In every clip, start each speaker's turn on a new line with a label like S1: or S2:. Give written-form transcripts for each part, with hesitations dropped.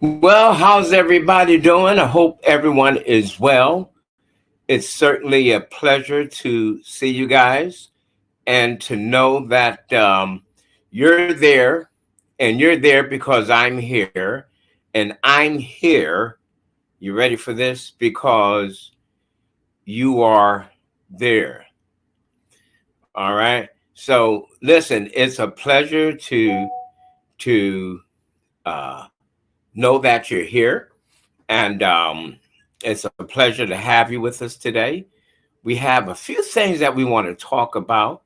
S1: Well, how's everybody doing? I hope everyone is well. It's certainly a pleasure to see you guys and to know that you're there, and you're there because I'm here, and I'm here. You ready for this? Because you are there. All right. So listen, it's a pleasure to uh, know that you're here. And it's a pleasure to have you with us today. We have a few things that we want to talk about,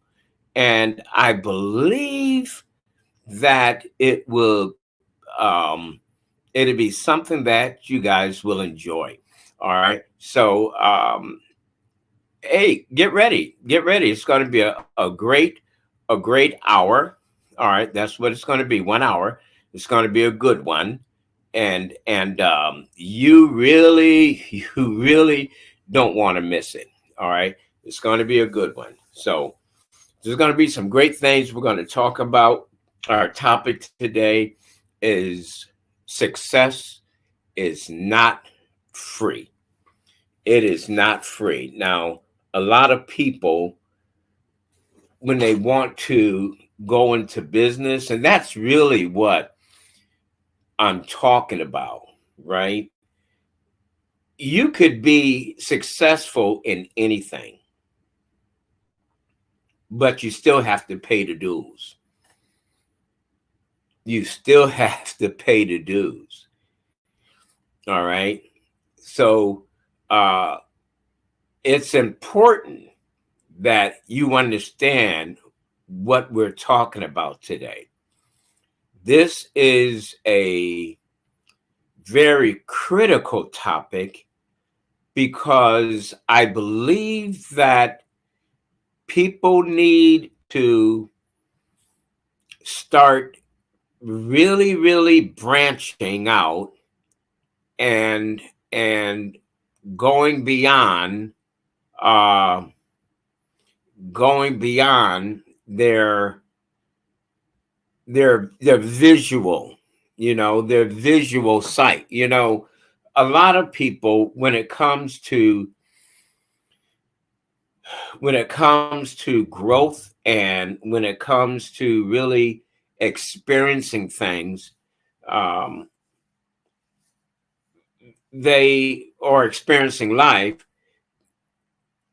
S1: and I believe that um, it'll be something that you guys will enjoy. All right. So, hey, get ready. It's going to be a great hour. All right, that's what it's going to be. 1 hour. It's going to be a good one, and you really don't want to miss it. All right, it's going to be a good one. So there's going to be some great things we're going to talk about. Our topic today is success is not free. It is not free. Now, a lot of people, when they want to go into business, and that's really what I'm talking about, right? You could be successful in anything, but you still have to pay the dues. You still have to pay the dues. All right. So uh, it's important that you understand what we're talking about today. This is a very critical topic because I believe that people need to start really branching out and going beyond uh, going beyond their visual, their visual sight. A lot of people, when it comes to growth, and when it comes to really experiencing things, um, they are experiencing life,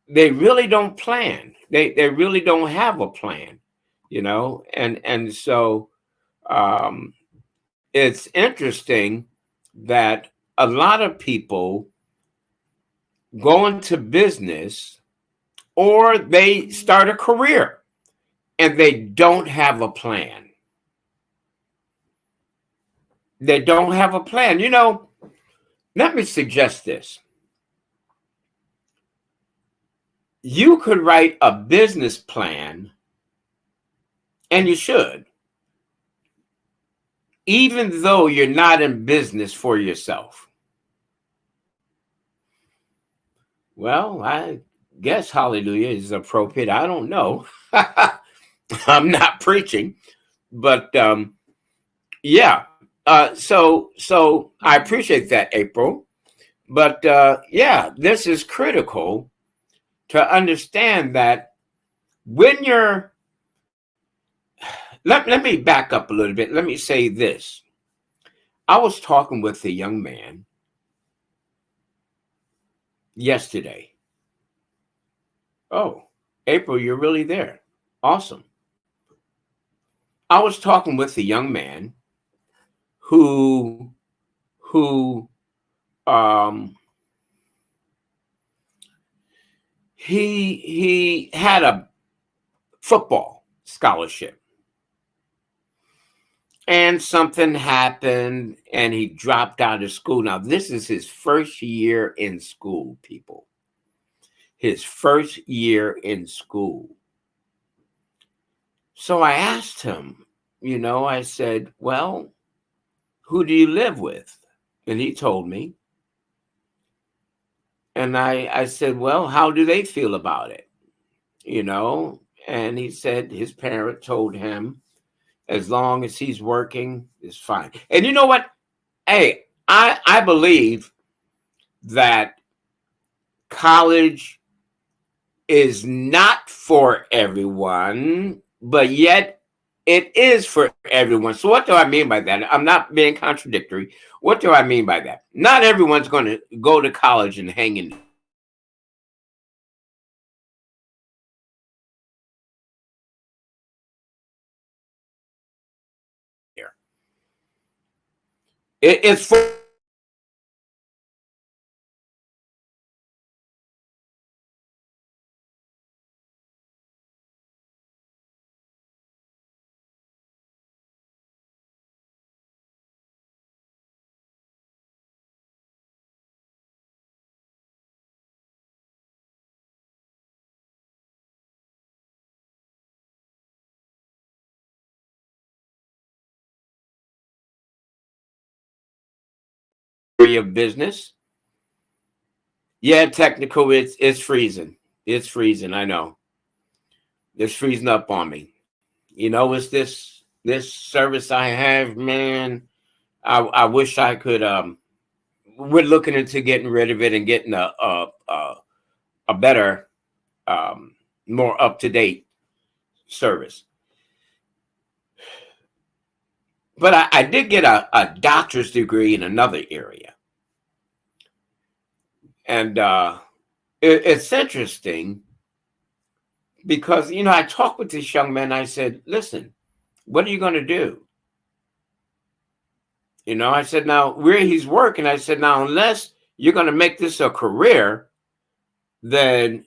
S1: they really don't plan. They really don't have a plan, and so um, it's interesting that a lot of people go into business or they start a career and they don't have a plan. They don't have a plan. Let me suggest this. You could write a business plan And you should, even though you're not in business for yourself. Well, I guess hallelujah is appropriate. I don't know. I'm not preaching, but yeah. So I appreciate that, April. But yeah, this is critical to understand that when you're, let me back up a little bit. Let me say this. I was talking with a young man yesterday. Oh, April, you're really there. Awesome. I was talking with a young man who who um he had a football scholarship, and something happened and he dropped out of school. Now this is his first year in school, people. His first year in school. So I asked him, I said, well, who do you live with? And he told me. And I said, well, how do they feel about it? And he said his parent told him, as long as he's working, it's fine. And you know what? Hey, I believe that college is not for everyone, but yet it is for everyone. So what do I mean by that? I'm not being contradictory. What do I mean by that? Not everyone's going to go to college and hang in there. It's for of business. Yeah, technical. It's freezing. It's freezing. I know. It's freezing up on me. It's this service I have, man. I wish I could. We're looking into getting rid of it and getting a better, more up to date service. But I did get a doctor's degree in another area, and it's interesting because I talked with this young man. I said, "Listen, what are you going to do?" I said, "Now where he's working," I said, "Now unless you're going to make this a career, then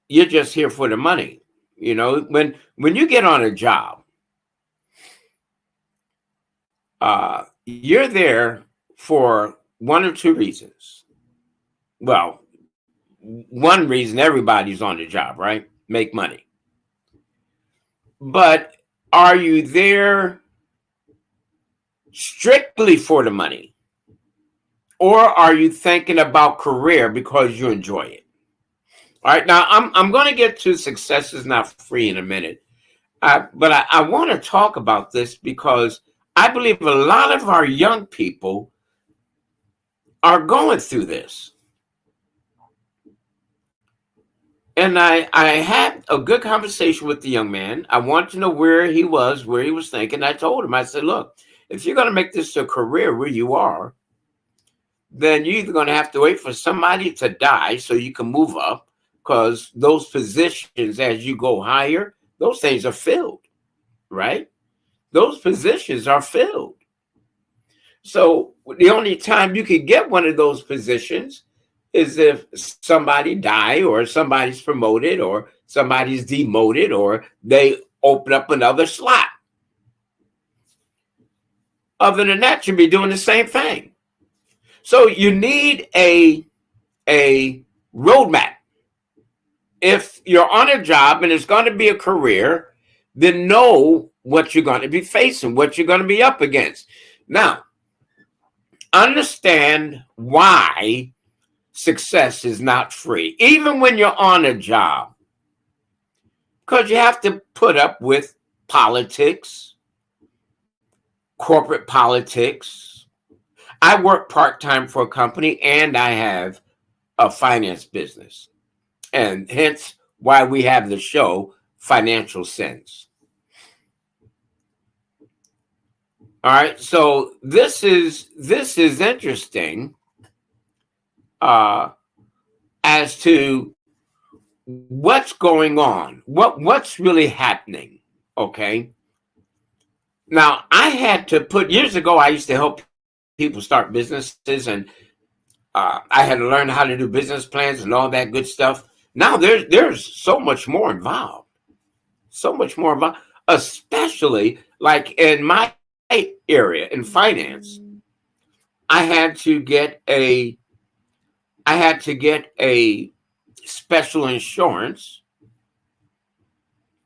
S1: you're just here for the money." When you get on a job, you're there for one or two reasons. Well, one reason everybody's on the job, right? Make money. But are you there strictly for the money? Or are you thinking about career because you enjoy it? All right, now I'm going to get to success is not free in a minute. But I want to talk about this because I believe a lot of our young people are going through this. And I had a good conversation with the young man. I wanted to know where he was thinking. I told him, I said, look, if you're going to make this a career where you are, then you're either going to have to wait for somebody to die so you can move up, because those positions, as you go higher, those things are filled, right? Those positions are filled. So the only time you can get one of those positions is if somebody die or somebody's promoted or somebody's demoted or they open up another slot. Other than that, you'll be doing the same thing. So you need a roadmap. If you're on a job and it's going to be a career, then know what you're going to be facing, what you're going to be up against. Now, understand why success is not free, even when you're on a job, because you have to put up with politics, corporate politics. I work part-time for a company and I have a finance business, and hence why we have the show Financial Sense. All right, so this is interesting as to what's going on, what's really happening. Okay, now I had to put years ago. I used to help people start businesses, and I had to learn how to do business plans and all that good stuff. Now there's so much more involved, especially like in my area in finance. I had to get a special insurance.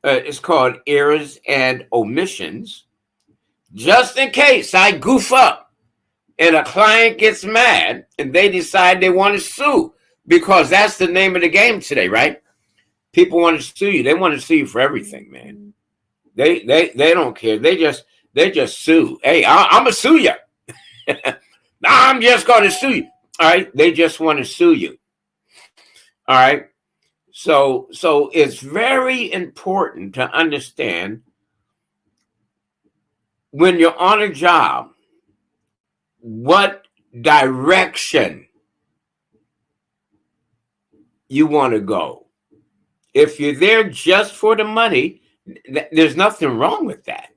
S1: It's called errors and omissions, just in case I goof up and a client gets mad and they decide they want to sue, because that's the name of the game today, right? People want to sue you. They want to sue you for everything, man. They don't care. They just sue. Hey, I'm gonna sue you. I'm just going to sue you. All right. They just want to sue you. All right. So it's very important to understand when you're on a job, what direction you want to go. If you're there just for the money, there's nothing wrong with that.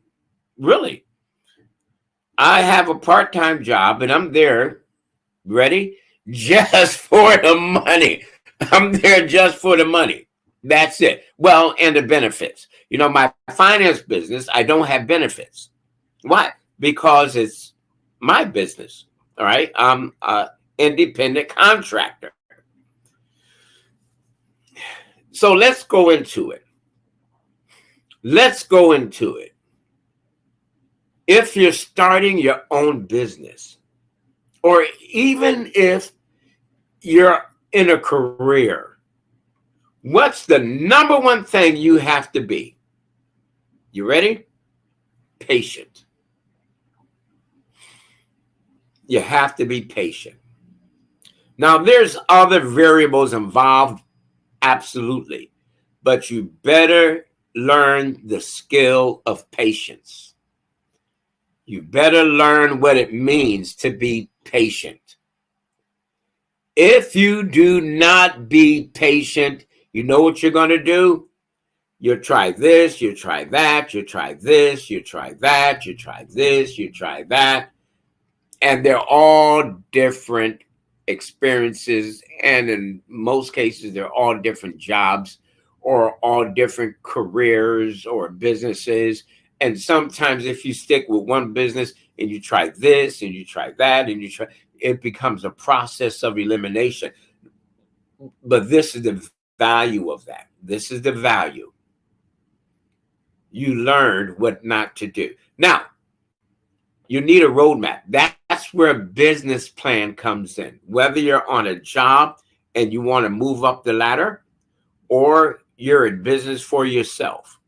S1: Really. I have a part-time job and I'm there, ready, just for the money. I'm there just for the money. That's it. Well, and the benefits. You know, my finance business, I don't have benefits. Why? Because it's my business. All right. I'm an independent contractor. So let's go into it. If you're starting your own business, or even if you're in a career, what's the number one thing you have to be? You ready? Patient. You have to be patient. Now, there's other variables involved, absolutely, but you better learn the skill of patience. You better learn what it means to be patient. If you do not be patient, you know what you're going to do? You try this, you try that, you try this, you try that, you try this, you try that. And they're all different experiences. And in most cases, they're all different jobs or all different careers or businesses. And sometimes if you stick with one business and you try this and you try that and you try, it becomes a process of elimination. But this is the value of that. This is the value. You learned what not to do. Now, you need a roadmap. That's where a business plan comes in. Whether you're on a job and you want to move up the ladder, or you're in business for yourself.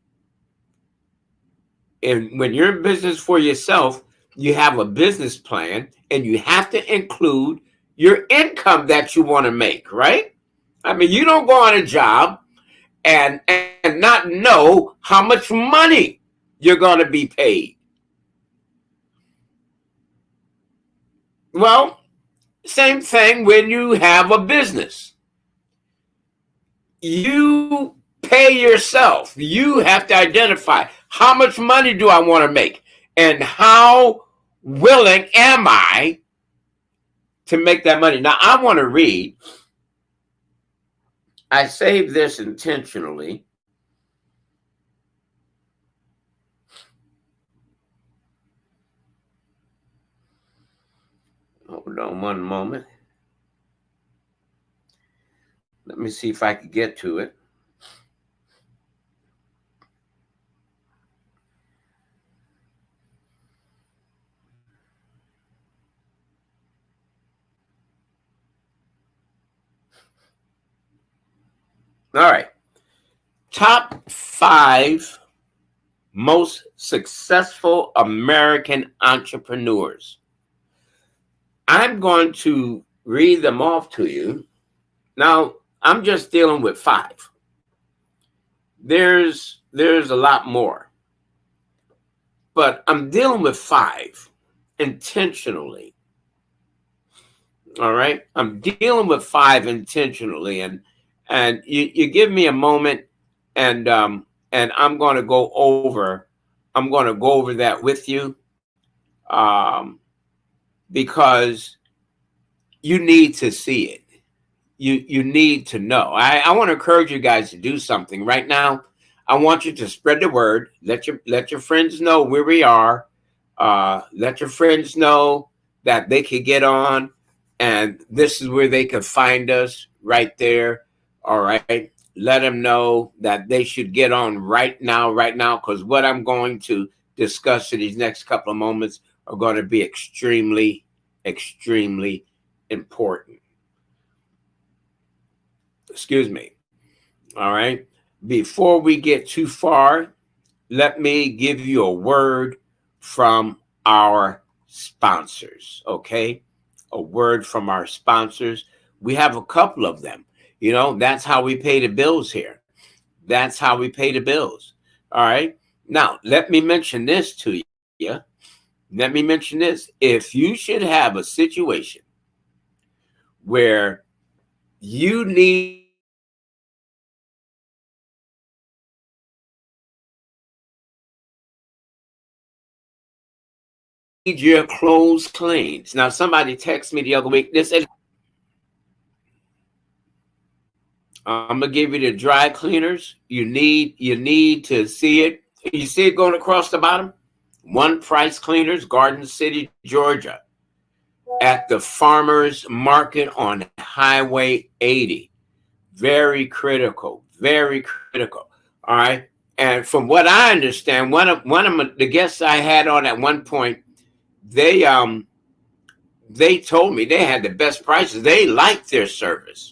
S1: And when you're in business for yourself, you have a business plan and you have to include your income that you want to make, right? I mean, you don't go on a job and not know how much money you're going to be paid. Well, same thing when you have a business. You pay yourself. You have to identify how much money do I want to make and how willing am I to make that money. Now, I want to read. I saved this intentionally. Hold on one moment. Let me see if I can get to it. All right. Top 5 most successful American entrepreneurs. I'm going to read them off to you. Now, I'm just dealing with 5. There's a lot more. But I'm dealing with 5 intentionally. All right? I'm dealing with 5 intentionally, and you give me a moment, and I'm going to go over that with you, because you need to see it. You need to know. I want to encourage you guys to do something right now. I want you to spread the word. Let your friends know where we are. Let your friends know that they could get on, and this is where they could find us right there. All right. Let them know that they should get on right now, because what I'm going to discuss in these next couple of moments are going to be extremely, extremely important. Excuse me. All right. Before we get too far, let me give you a word from our sponsors. Okay. A word from our sponsors. We have a couple of them. You know, that's how we pay the bills here. That's how we pay the bills. All right. Now, let me mention this to you. Let me mention this. If you should have a situation where you need your clothes cleaned. Now, somebody texted me the other week. They said, I'm gonna give you the dry cleaners. You need to see it. You see it going across the bottom? One Price Cleaners, Garden City, Georgia, at the farmers market on Highway 80. Very critical. Very critical. All right. And from what I understand, one of the guests I had on at one point, they told me they had the best prices. They liked their service.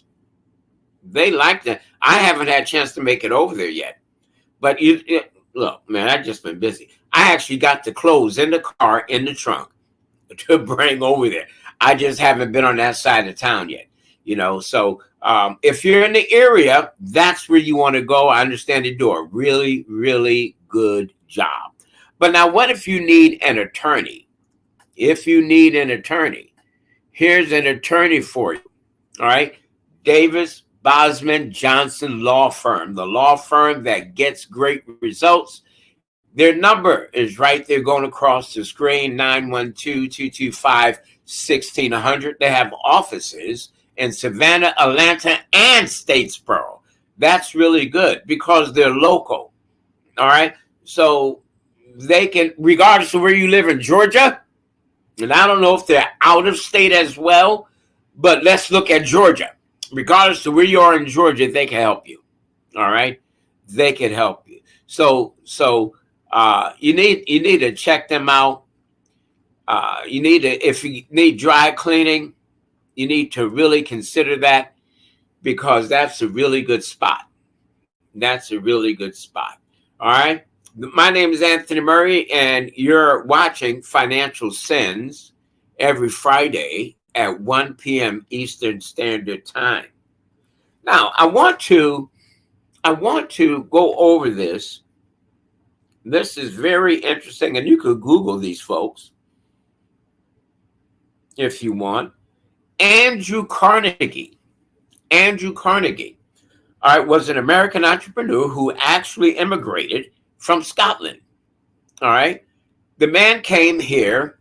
S1: They liked it. I haven't had a chance to make it over there yet. But look, man, I've just been busy. I actually got the clothes in the car, in the trunk, to bring over there. I just haven't been on that side of town yet. You know, so if you're in the area, that's where you want to go. I understand they do a really, really good job. But now, what if you need an attorney? If you need an attorney, here's an attorney for you. All right. Davis, Bosman, Johnson Law Firm, the law firm that gets great results. Their number is right there going across the screen, 912-225-1600. They have offices in Savannah, Atlanta, and Statesboro. That's really good because they're local. All right. So they can, regardless of where you live in Georgia, and I don't know if they're out of state as well, but let's look at Georgia. Regardless of where you are in Georgia, they can help you. All right. They can help you. So you need to check them out. You need to, if you need dry cleaning, you need to really consider that, because that's a really good spot. That's a really good spot. All right. My name is Anthony Murray, and you're watching Financial Sins every Friday at 1 p.m. Eastern Standard Time. Now, I want to go over this. This is very interesting, and you could Google these folks if you want. Andrew Carnegie. Andrew Carnegie, all right, was an American entrepreneur who actually immigrated from Scotland. All right. The man came here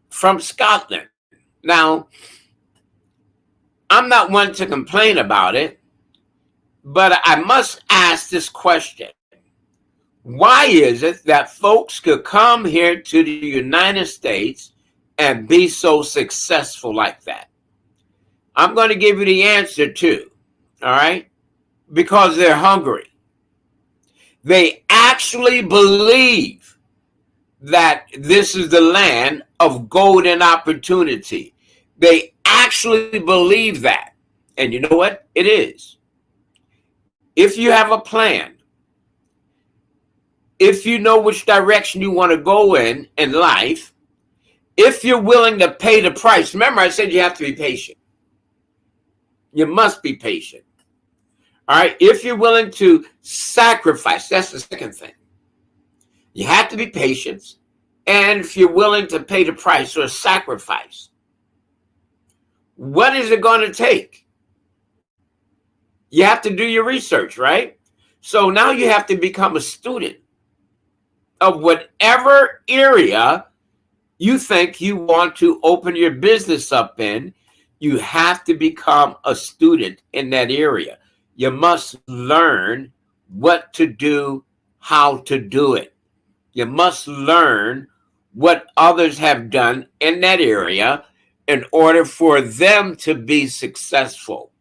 S1: from Scotland. Now, I'm not one to complain about it, but I must ask this question. Why is it that folks could come here to the United States and be so successful like that? I'm going to give you the answer too. All right. Because they're hungry. They actually believe that this is the land of golden opportunity. They actually believe that. And you know what? It is. if you have a plan, if you know which direction you want to go in life, if you're willing to pay the price. Remember, I said you have to be patient. You must be patient. All right. If you're willing to sacrifice, that's the second thing. You have to be patient. And if you're willing to pay the price or sacrifice, what is it going to take? You have to do your research, right? So now you have to become a student of whatever area you think you want to open your business up in. You have to become a student in that area. You must learn what to do, how to do it. You must learn what others have done in that area in order for them to be successful.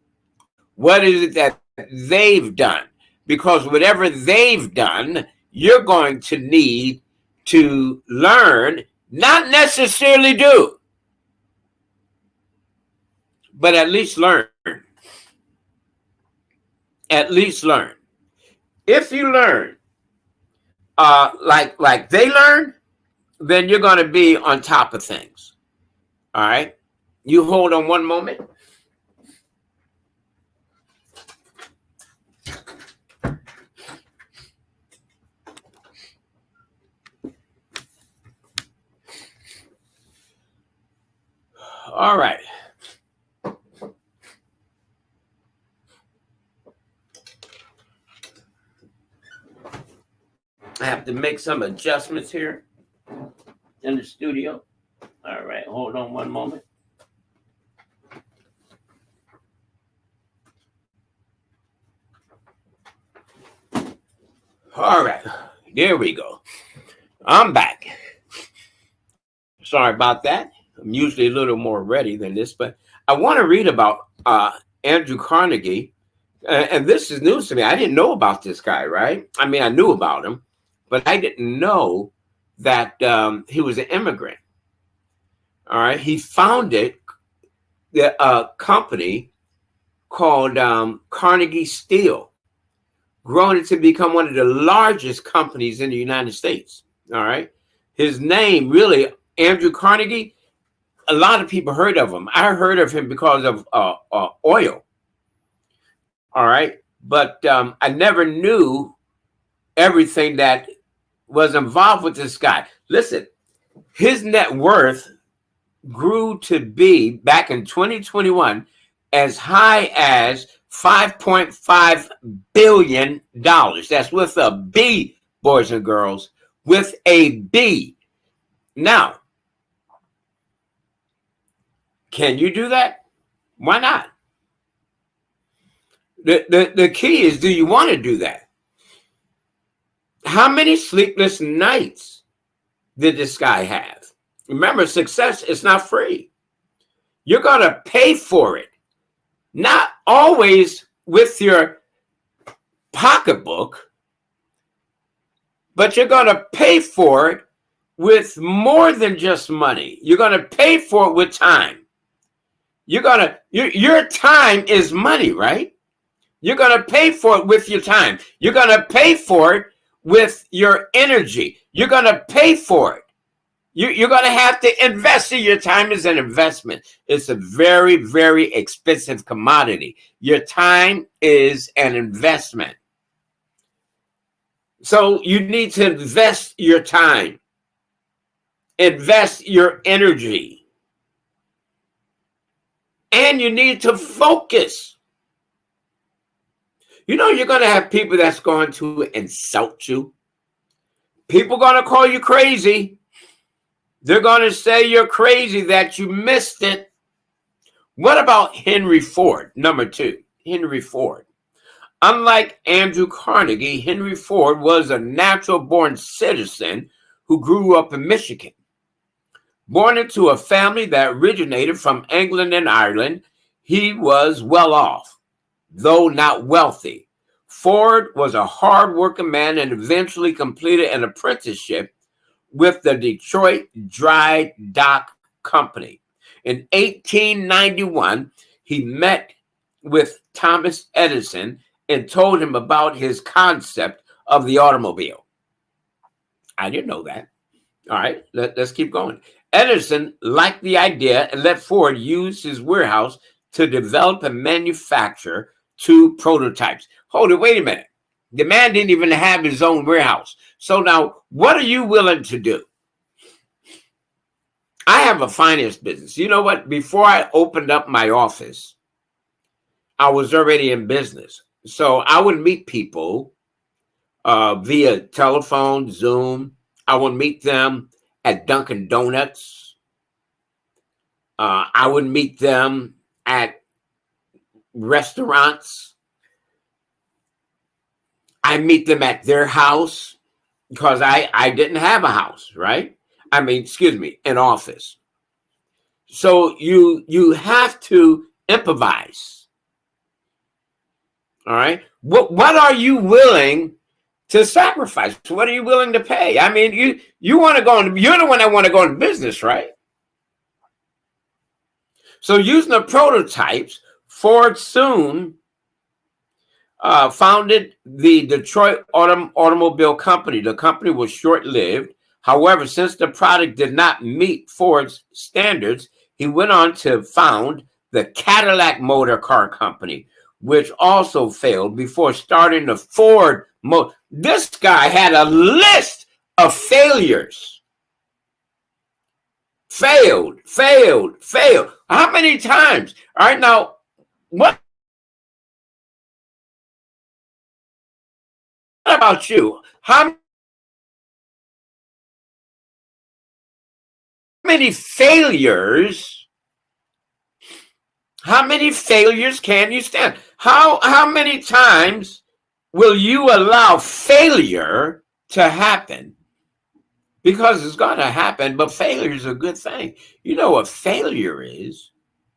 S1: What is it that they've done? Because whatever they've done, you're going to need to learn, not necessarily do, but at least learn. At least learn. If you learn like they learn, then you're going to be on top of things. All right? You hold on one moment. All right. I have to make some adjustments here in the studio. All right, hold on one moment. All right, there we go. I'm back. Sorry about that. I'm usually a little more ready than this, but I want to read about Andrew Carnegie. And this is news to me. I didn't know about this guy, right? I mean, I knew about him, but I didn't know that he was an immigrant. All right. He founded a company called Carnegie Steel, growing it to become one of the largest companies in the United States. All right. His name, really, Andrew Carnegie, a lot of people heard of him. I heard of him because of oil. All right. But I never knew everything that was involved with this guy. Listen, his net worth grew to be, back in 2021, as high as $5.5 billion. That's with a B, boys and girls, with a B. Now, can you do that? Why not? The key is, do you want to do that? How many sleepless nights did this guy have? Remember, success is not free. You're going to pay for it. Not always with your pocketbook, but you're going to pay for it with more than just money. You're going to pay for it with time. Your time is money, right? You're going to pay for it with your time. You're going to pay for it with your energy. You're going to pay for it. You're going to have to invest in your time as an investment. It's a very, very expensive commodity. Your time is an investment. So you need to invest your time. Invest your energy. And you need to focus. You know, you're going to have people that's going to insult you. People are going to call you crazy. They're going to say you're crazy, that you missed it. What about Henry Ford? Number 2, Henry Ford. Unlike Andrew Carnegie, Henry Ford was a natural-born citizen who grew up in Michigan. Born into a family that originated from England and Ireland, he was well off, though not wealthy. Ford was a hard-working man and eventually completed an apprenticeship with the Detroit Dry Dock Company. In 1891, he met with Thomas Edison and told him about his concept of the automobile. I didn't know that. All right, let's keep going. Edison liked the idea and let Ford use his warehouse to develop and manufacture 2 prototypes. Hold it, wait a minute. The man didn't even have his own warehouse. So now, what are you willing to do? I have a finance business. You know what? Before I opened up my office, I was already in business. So I would meet people via telephone, Zoom. I would meet them at Dunkin' Donuts. I would meet them at restaurants. I meet them at their house because I didn't have a house, right? I mean, excuse me, an office. So you have to improvise. All right. What are you willing to sacrifice? What are you willing to pay? I mean, you want to go on, you're the one that want to go into business, right? So using the prototypes, Ford soon founded the Detroit Automobile Company. The company was short-lived. However, since the product did not meet Ford's standards, he went on to found the Cadillac Motor Car Company, which also failed before starting the Ford Motor. This guy had a list of failures. Failed. How many times? All right, now, what about you? How many failures? How many failures can you stand? How many times will you allow failure to happen? Because it's going to happen, but failure is a good thing. You know what failure is?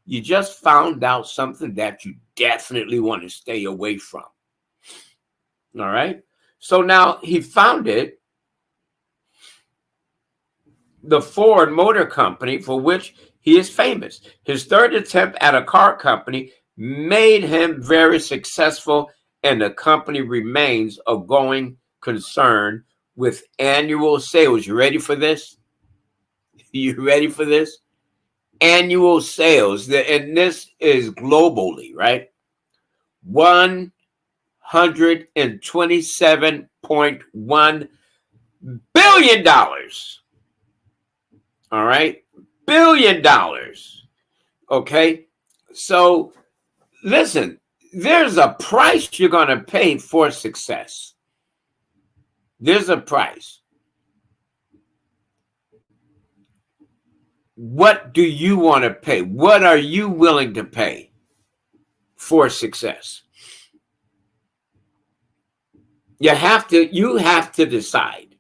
S1: You just found out something that you definitely want to stay away from. All right? So now he founded the Ford Motor Company, for which he is famous. His third attempt at a car company made him very successful, and the company remains a going concern with annual sales. You ready for this? You ready for this? Annual sales, and this is globally, right? $127.1 billion. All right, $1 billion. Okay, so listen, there's a price you're going to pay for success. There's a price. What do you want to pay? What are you willing to pay for success? You have to decide.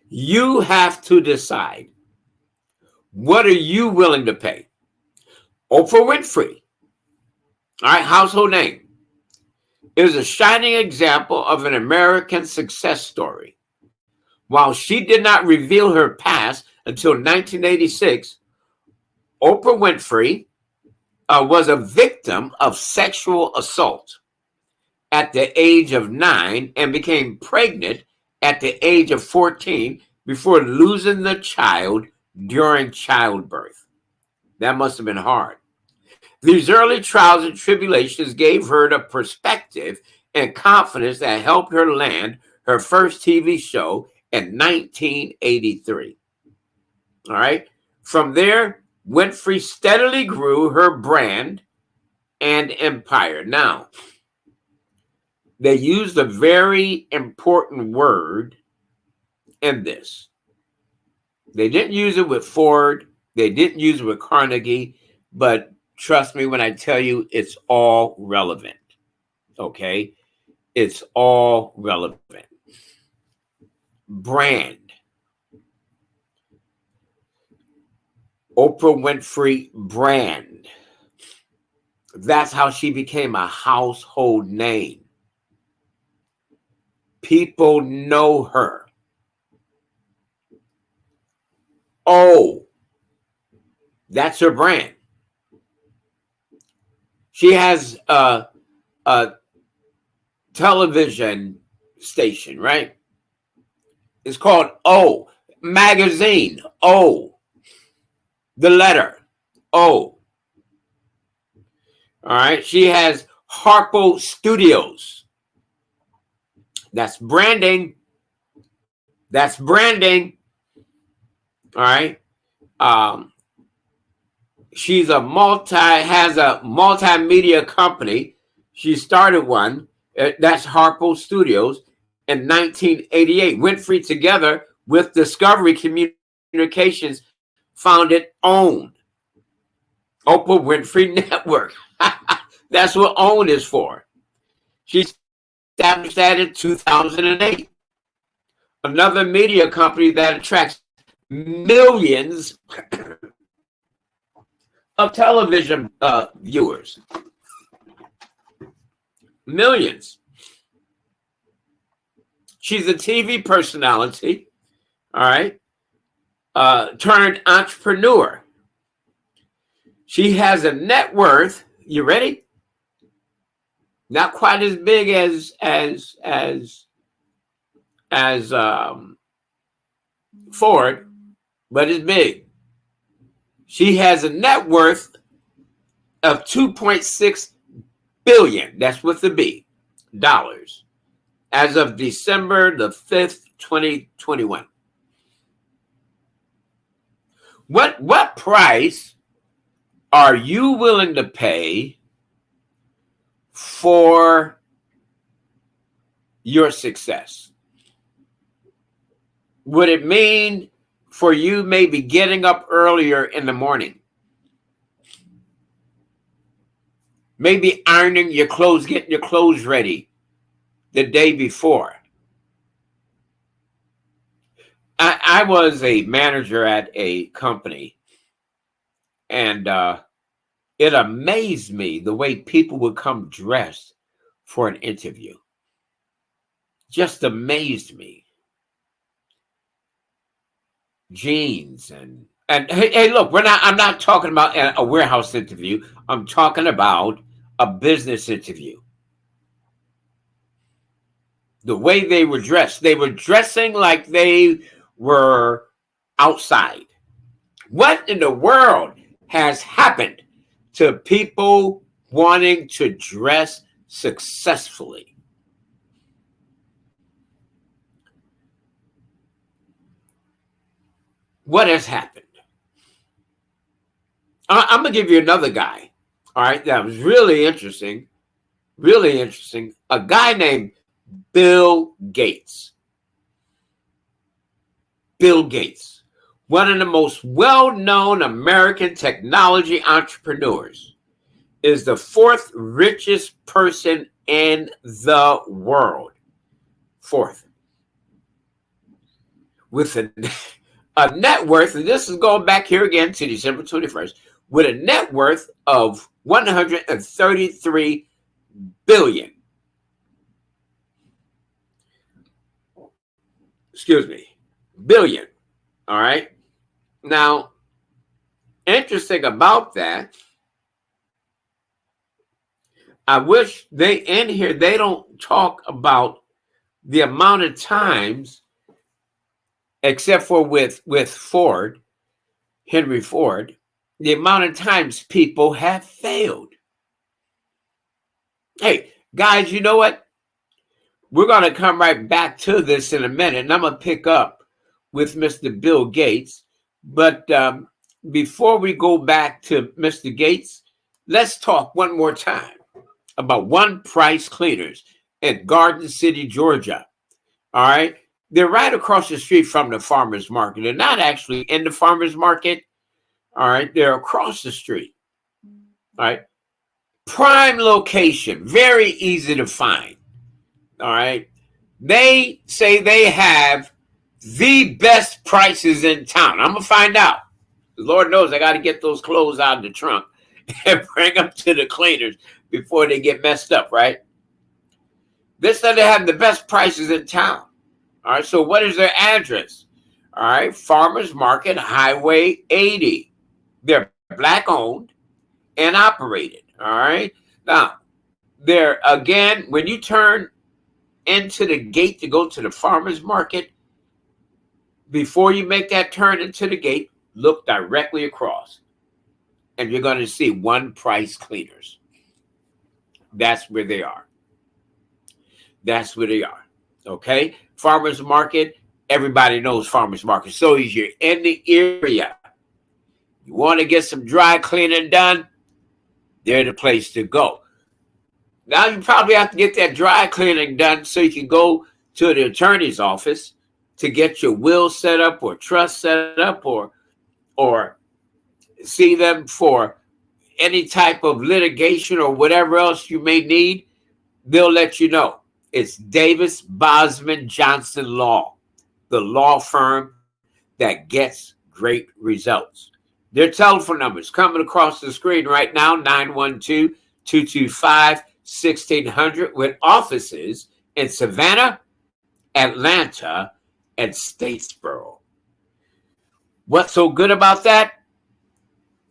S1: You have to decide. What are you willing to pay? Oprah Winfrey, all right, household name, is a shining example of an American success story. While she did not reveal her past until 1986, Oprah Winfrey was a victim of sexual assault at the age of 9 and became pregnant at the age of 14 before losing the child during childbirth. That must have been hard. These early trials and tribulations gave her the perspective and confidence that helped her land her first TV show in 1983. All right. From there, Winfrey steadily grew her brand and empire. Now, they used a very important word in this. They didn't use it with Ford. They didn't use it with Carnegie. But trust me when I tell you, it's all relevant. Okay? It's all relevant. Brand. Oprah Winfrey brand. That's how she became a household name. People know her. Oh, that's her brand. She has television station, right? It's called O Magazine. O, the letter O. All right. She has Harpo Studios. That's branding. That's branding. All right. She's has a multimedia company. She started one. That's Harpo Studios in 1988. Winfrey, together with Discovery Communications, founded OWN, Oprah Winfrey Network. That's what OWN is for. She established that in 2008. Another media company that attracts millions of television viewers. Millions. She's a TV personality, all right, turned entrepreneur. She has a net worth, you ready? Not quite as big as Ford, but it's big. She has a net worth of $2.6 billion. That's with the B, dollars, as of December the 5th, 2021. What price are you willing to pay for your success? Would it mean for you maybe getting up earlier in the morning? Maybe ironing your clothes, getting your clothes ready the day before. I was a manager at a company, and it amazed me the way people would come dressed for an interview. Just amazed me. Jeans and hey, look, I'm not talking about a warehouse interview. I'm talking about a business interview. The way they were dressing like they were outside. What in the world has happened to people wanting to dress successfully? What has happened? I'm going to give you another guy. All right. That was really interesting. Really interesting. A guy named Bill Gates. Bill Gates, one of the most well-known American technology entrepreneurs, is the fourth richest person in the world. Fourth. With a net worth, and this is going back here again to December 21st, with a net worth of $133 billion. Excuse me, billion. All right. Now, interesting about that, I wish they don't talk about the amount of times, except for with Ford, Henry Ford, the amount of times people have failed. Hey, guys, you know what? We're going to come right back to this in a minute, and I'm going to pick up with Mr. Bill Gates. But before we go back to Mr. Gates, let's talk one more time about One Price Cleaners in Garden City, Georgia. All right. They're right across the street from the farmer's market. They're not actually in the farmer's market. All right. They're across the street. All right. Prime location. Very easy to find. All right. They say they have the best prices in town. I'm going to find out. Lord knows I got to get those clothes out of the trunk and bring them to the cleaners before they get messed up, right? They said they have the best prices in town. All right, so what is their address? All right, Farmers Market, Highway 80. They're Black-owned and operated. All right. Now, they're, again, when you turn into the gate to go to the farmer's market, before you make that turn into the gate, look directly across. And you're going to see One Price Cleaners. That's where they are. That's where they are. Okay? Farmer's market. Everybody knows farmer's market. So if you're in the area, you want to get some dry cleaning done, they're the place to go. Now you probably have to get that dry cleaning done so you can go to the attorney's office to get your will set up or trust set up or see them for any type of litigation or whatever else you may need. They'll let you know. It's Davis Bosman Johnson Law, the law firm that gets great results. Their telephone numbers coming across the screen right now, 912-225-1600, with offices in Savannah, Atlanta, and Statesboro. What's so good about that?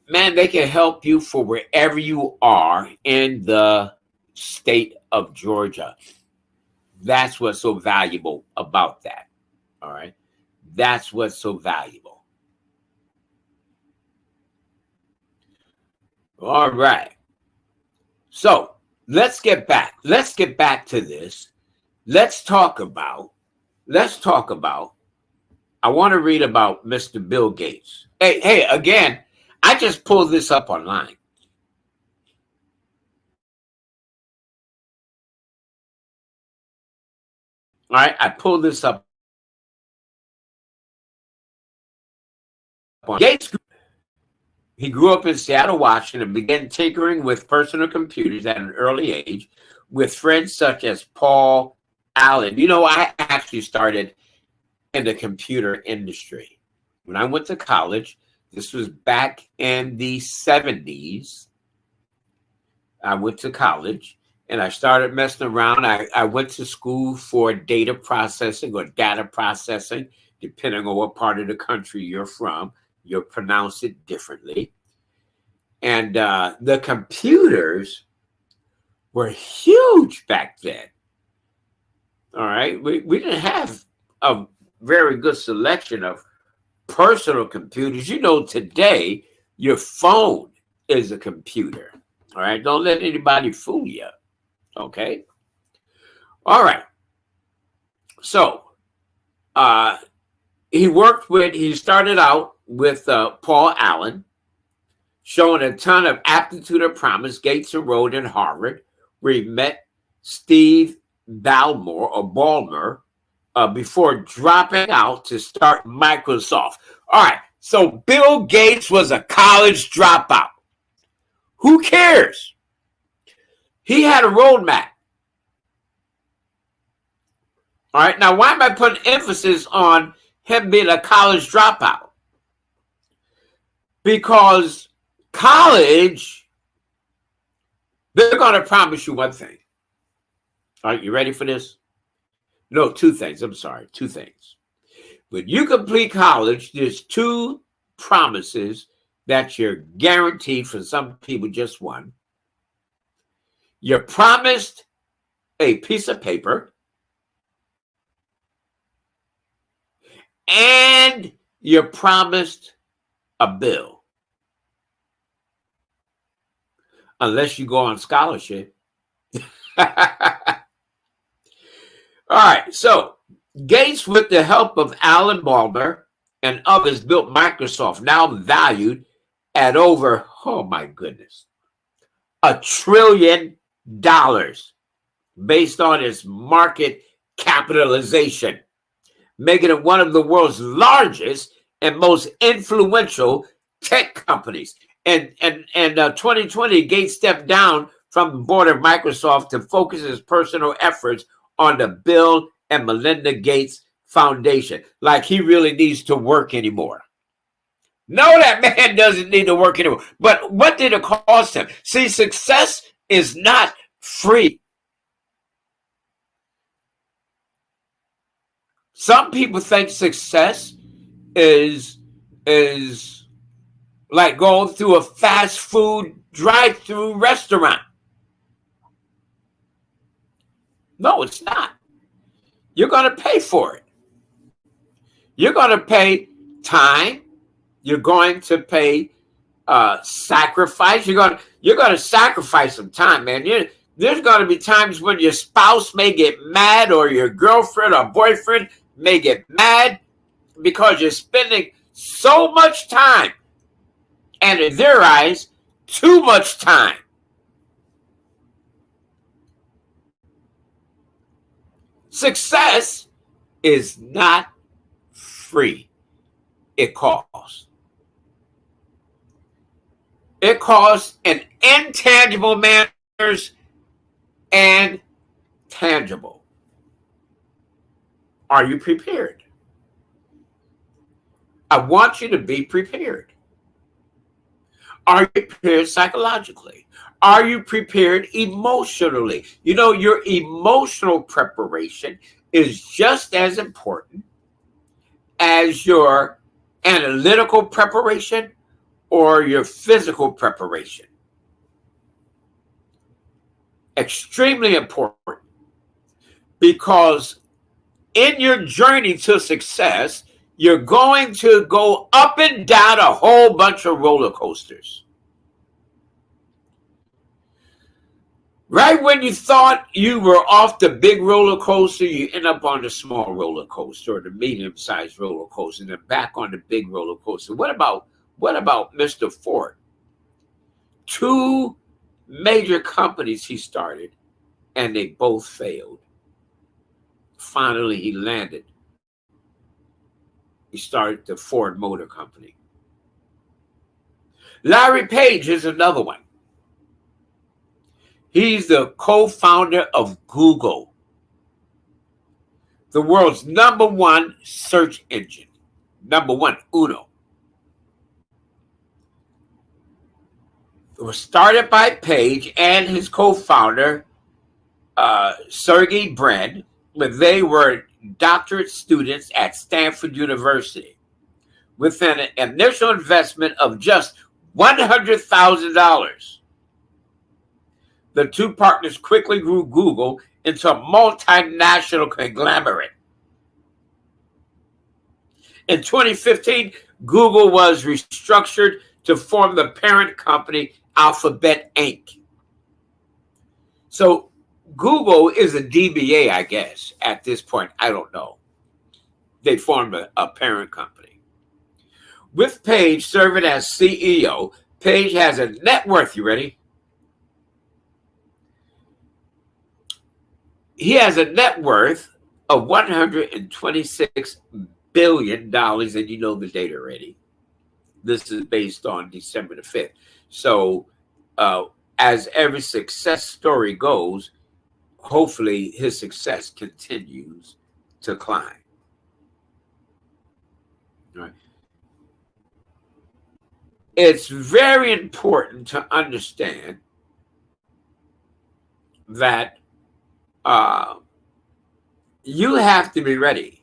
S1: Man, they can help you for wherever you are in the state of Georgia. That's what's so valuable about that. All right. That's what's so valuable. All right. So let's get back. Let's get back to this. Let's talk about, I want to read about Mr. Bill Gates. Hey, again, I just pulled this up online. All right, I pulled this up. Gates, he grew up in Seattle, Washington, and began tinkering with personal computers at an early age with friends such as Paul Allen. You know, I actually started in the computer industry. When I went to college, this was back in the 70s. I went to college and I started messing around. I went to school for data processing or data processing, depending on what part of the country you're from. You'll pronounce it differently. And the computers were huge back then. All right. We didn't have a very good selection of personal computers. You know, today, your phone is a computer. All right. Don't let anybody fool you. Okay. All right. So he started out with Paul Allen, showing a ton of aptitude and promise. Gates enrolled in Harvard, where he met Steve Ballmer before dropping out to start Microsoft. All right, so Bill Gates was a college dropout. Who cares? He had a roadmap. All right, now why am I putting emphasis on him being a college dropout? Because college, they're going to promise you one thing. All right, you ready for this? No, two things. I'm sorry, two things. When you complete college, there's two promises that you're guaranteed, for some people just one. You're promised a piece of paper, and you're promised a bill. Unless you go on scholarship. All right, so Gates, with the help of Alan Ballmer and others, built Microsoft, now valued at over, oh my goodness, $1 trillion based on its market capitalization, making it one of the world's largest and most influential tech companies. And 2020, Gates stepped down from the board of Microsoft to focus his personal efforts on the Bill and Melinda Gates Foundation. Like he really needs to work anymore. No, that man doesn't need to work anymore. But what did it cost him? See, success is not free. Some people think success is like going through a fast food drive-through restaurant. No, it's not. you're going to pay for it. You're going to pay time. You're going to pay sacrifice. You're going to sacrifice some time, man. There's going to be times when your spouse may get mad, or your girlfriend or boyfriend may get mad because you're spending so much time, and in their eyes, too much time. Success is not free. It costs. It costs in intangible manners and tangible. Are you prepared? I want you to be prepared. Are you prepared psychologically? Are you prepared emotionally? You know, your emotional preparation is just as important as your analytical preparation or your physical preparation. Extremely important, because in your journey to success, you're going to go up and down a whole bunch of roller coasters. Right when you thought you were off the big roller coaster, you end up on the small roller coaster or the medium-sized roller coaster, and then back on the big roller coaster. What about Mr. Ford? 2 major companies he started, and they both failed. Finally, he landed. He started the Ford Motor Company. Larry Page is another one. He's the co-founder of Google, the world's #1 search engine, #1, uno. It was started by Page and his co-founder, Sergey Brin, when they were doctorate students at Stanford University, with an initial investment of just $100,000. The 2 partners quickly grew Google into a multinational conglomerate. In 2015, Google was restructured to form the parent company, Alphabet Inc. So Google is a DBA, I guess, at this point. I don't know. They formed a parent company. With Page serving as CEO, Page has a net worth, you ready? He has a net worth of $126 billion, and you know the date already. This is based on December the 5th. So as every success story goes, hopefully his success continues to climb. All right. It's very important to understand that you have to be ready.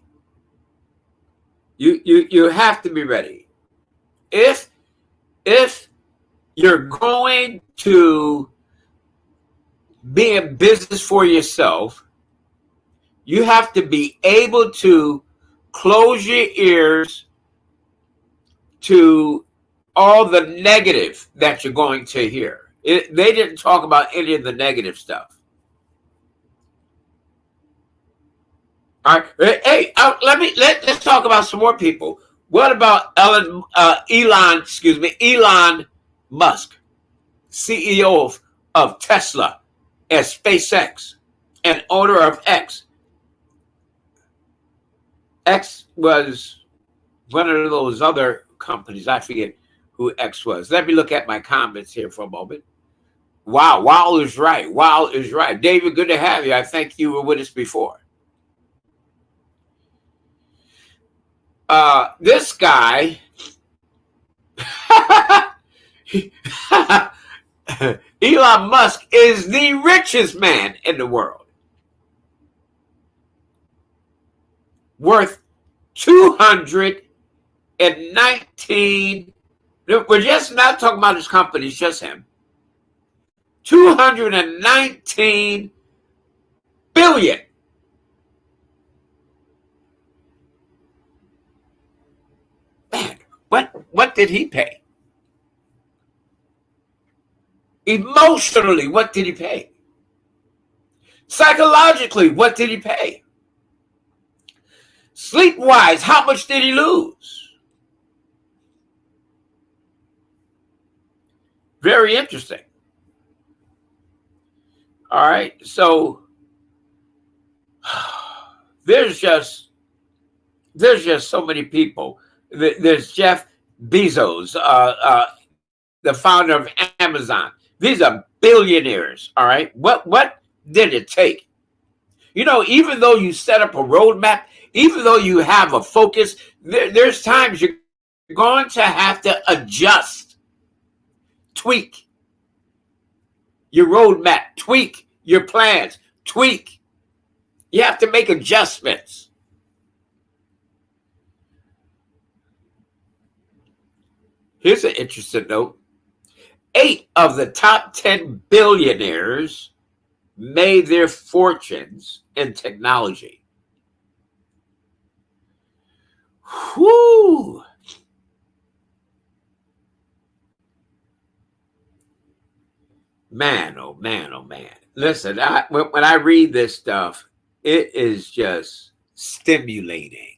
S1: You have to be ready. If you're going to be in business for yourself, you have to be able to close your ears to all the negative that you're going to hear. They didn't talk about any of the negative stuff. All right. Hey, let's talk about some more people. What about Elon Musk, CEO of Tesla and SpaceX, and owner of X? X was one of those other companies. I forget who X was. Let me look at my comments here for a moment. Wow is right. Wow is right. David, good to have you. I think you were with us before. This guy, Elon Musk, is the richest man in the world, worth 219. We're just not talking about his company, it's just him. 219 billion. did he pay? Emotionally, what did he pay? Psychologically, what did he pay? Sleep-wise, how much did he lose? Very interesting. All right, so there's just so many people. There's Jeff Bezos, the founder of Amazon. These are billionaires. All right, what did it take? You know, even though you set up a roadmap, even though you have a focus, there's times you're going to have to adjust, tweak your roadmap, tweak your plans, tweak. You have to make adjustments. Here's an interesting note. 8 of the top 10 billionaires made their fortunes in technology. Whoo! Man, oh man, oh man. Listen, when I read this stuff, it is just stimulating.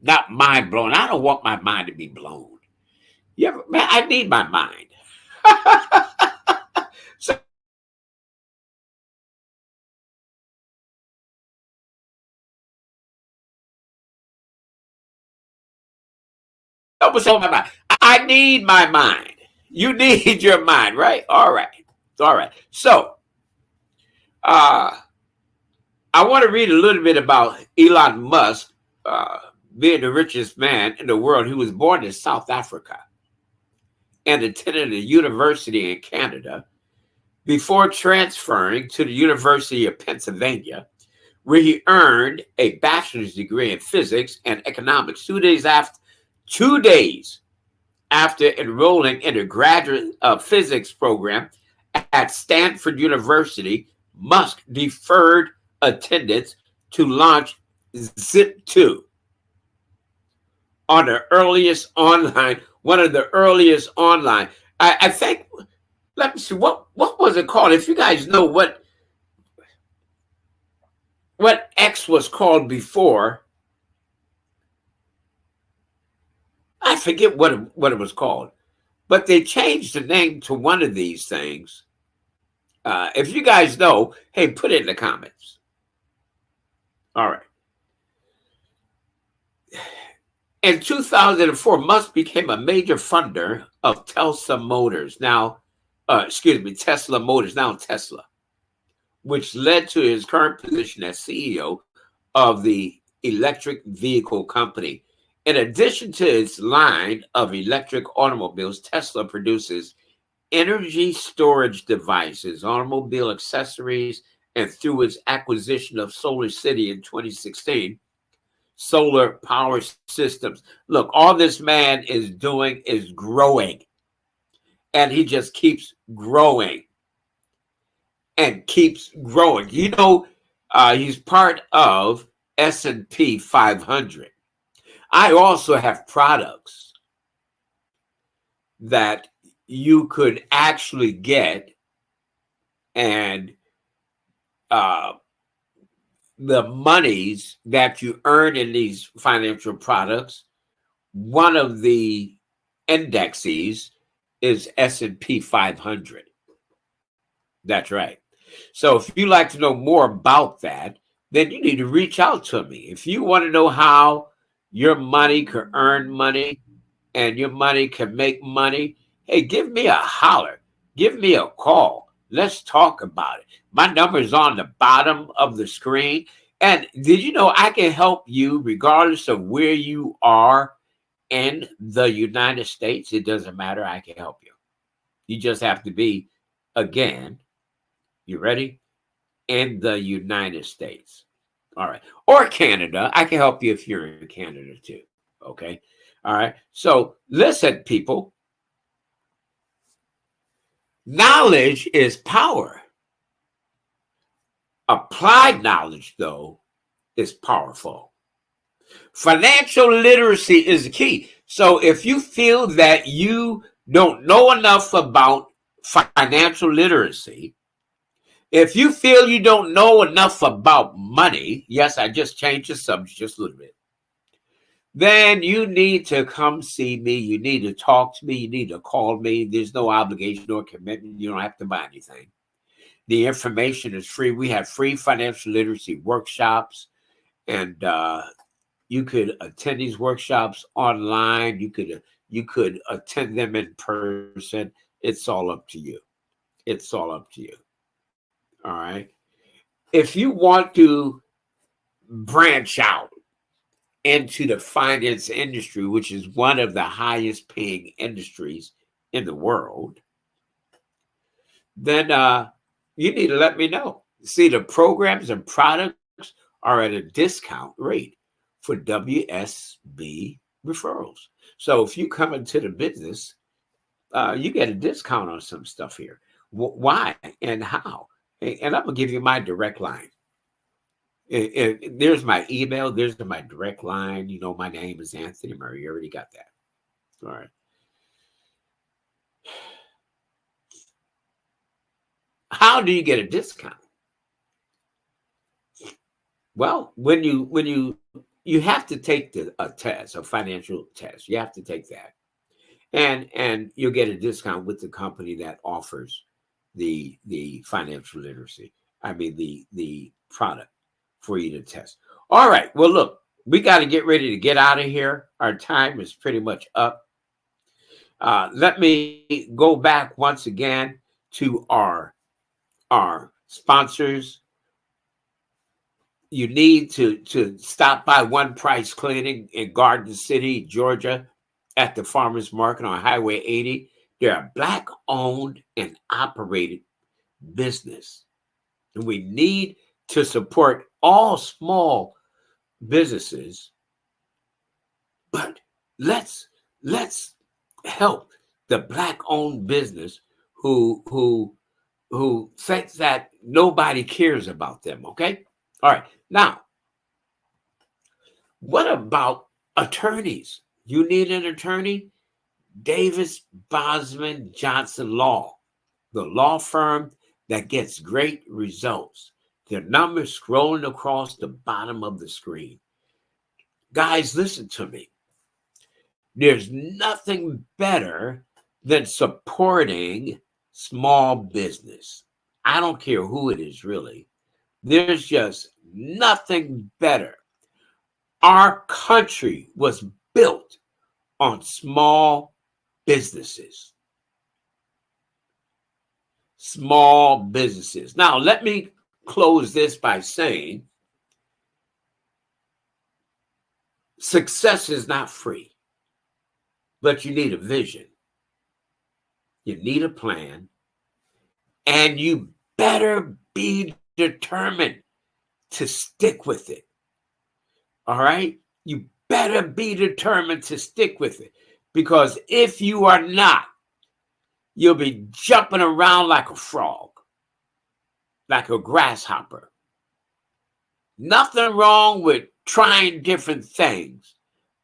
S1: Not mind blown. I don't want my mind to be blown. Man, I need my mind. So, I need my mind. You need your mind, right? All right. All right. So, I want to read a little bit about Elon Musk, being the richest man in the world. He was born in South Africa and attended a university in Canada before transferring to the University of Pennsylvania, where he earned a bachelor's degree in physics and economics 2 days after enrolling in a graduate physics program at Stanford University. Musk deferred attendance to launch Zip2 on the earliest online, one of the earliest online. I think, let me see, what was it called? If you guys know what X was called before, I forget what it was called, but they changed the name to one of these things. If you guys know, hey, put it in the comments. All right. In 2004, Musk became a major funder of Tesla Motors, now Tesla, which led to his current position as CEO of the electric vehicle company. In addition to its line of electric automobiles, Tesla produces energy storage devices, automobile accessories, and through its acquisition of SolarCity in 2016, solar power systems. Look, all this man is doing is growing, and he just keeps growing and keeps growing. You know, he's part of S&P 500. I also have products that you could actually get, and the monies that you earn in these financial products, one of the indexes is S&P 500. That's right. So if you'd like to know more about that, then you need to reach out to me. If you want to know how your money can earn money and your money can make money, hey, give me a holler. Give me a call. Let's talk about it. My number is on the bottom of the screen. And did you know I can help you regardless of where you are in the United States? It doesn't matter. I can help you. You just have to be, again, you ready? In the United States. All right. Or Canada. I can help you if you're in Canada too. Okay. All right. So listen, people. Knowledge is power. Applied knowledge, though, is powerful. Financial literacy is the key. So if you feel that you don't know enough about financial literacy, if you feel you don't know enough about money, yes, I just changed the subject just a little bit, then you need to come see me. You need to talk to me. You need to call me. There's no obligation or commitment. You don't have to buy anything. The information is free. We have free financial literacy workshops, and you could attend these workshops online. You could attend them in person. It's all up to you. It's all up to you. All right. If you want to branch out into the finance industry, which is one of the highest paying industries in the world, then you need to let me know. See, the programs and products are at a discount rate for WSB referrals. So if you come into the business, you get a discount on some stuff here. Why and how? And I'm going to give you my direct line. There's my email. There's my direct line. You know, my name is Anthony Murray. You already got that. All right. How do you get a discount? Well, when you have to take a test, a financial test. You have to take that. And you'll get a discount with the company that offers the financial literacy. I mean, the product for you to test. All right. Well, look, we got to get ready to get out of here. Our time is pretty much up. Let me go back once again to our sponsors. You need to stop by One Price Cleaning in Garden City, Georgia, at the Farmers Market on Highway 80. They're a Black-owned and operated business. And we need to support all small businesses, but let's help the Black-owned business who thinks that nobody cares about them, okay? All right. Now, what about attorneys? You need an attorney? Davis Bosman Johnson Law, the law firm that gets great results. The number scrolling across the bottom of the screen. Guys, listen to me. There's nothing better than supporting small business. I don't care who it is, really. There's just nothing better. Our country was built on small businesses. Small businesses. Now, let me close this by saying success is not free, but you need a vision. You need a plan, and you better be determined to stick with it. All right? You better be determined to stick with it, because if you are not, you'll be jumping around like a frog, like a grasshopper. Nothing wrong with trying different things,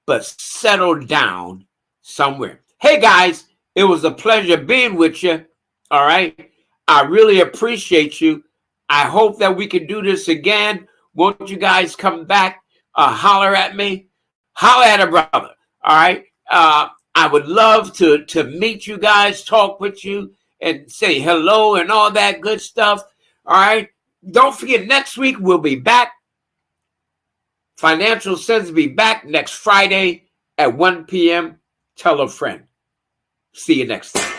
S1: but settle down somewhere. Hey guys, it was a pleasure being with you. All right. I really appreciate you. I hope that we can do this again. Won't you guys come back, holler at me, holler at a brother. All right. I would love to meet you guys, talk with you, and say hello and all that good stuff. All right. Don't forget, next week we'll be back. Financial Sense will be back next Friday at 1 p.m. Tell a friend. See you next time.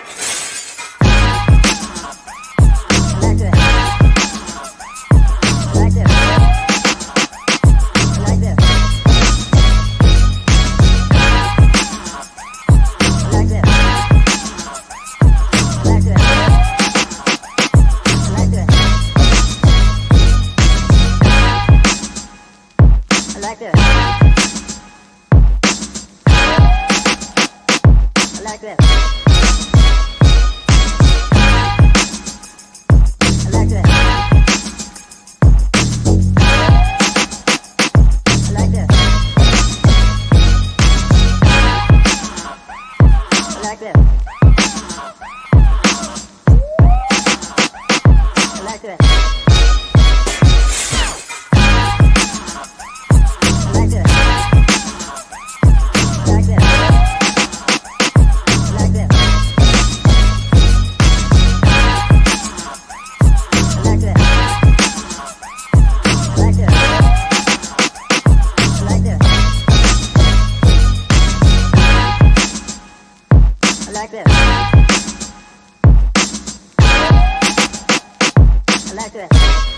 S2: like this. I like this.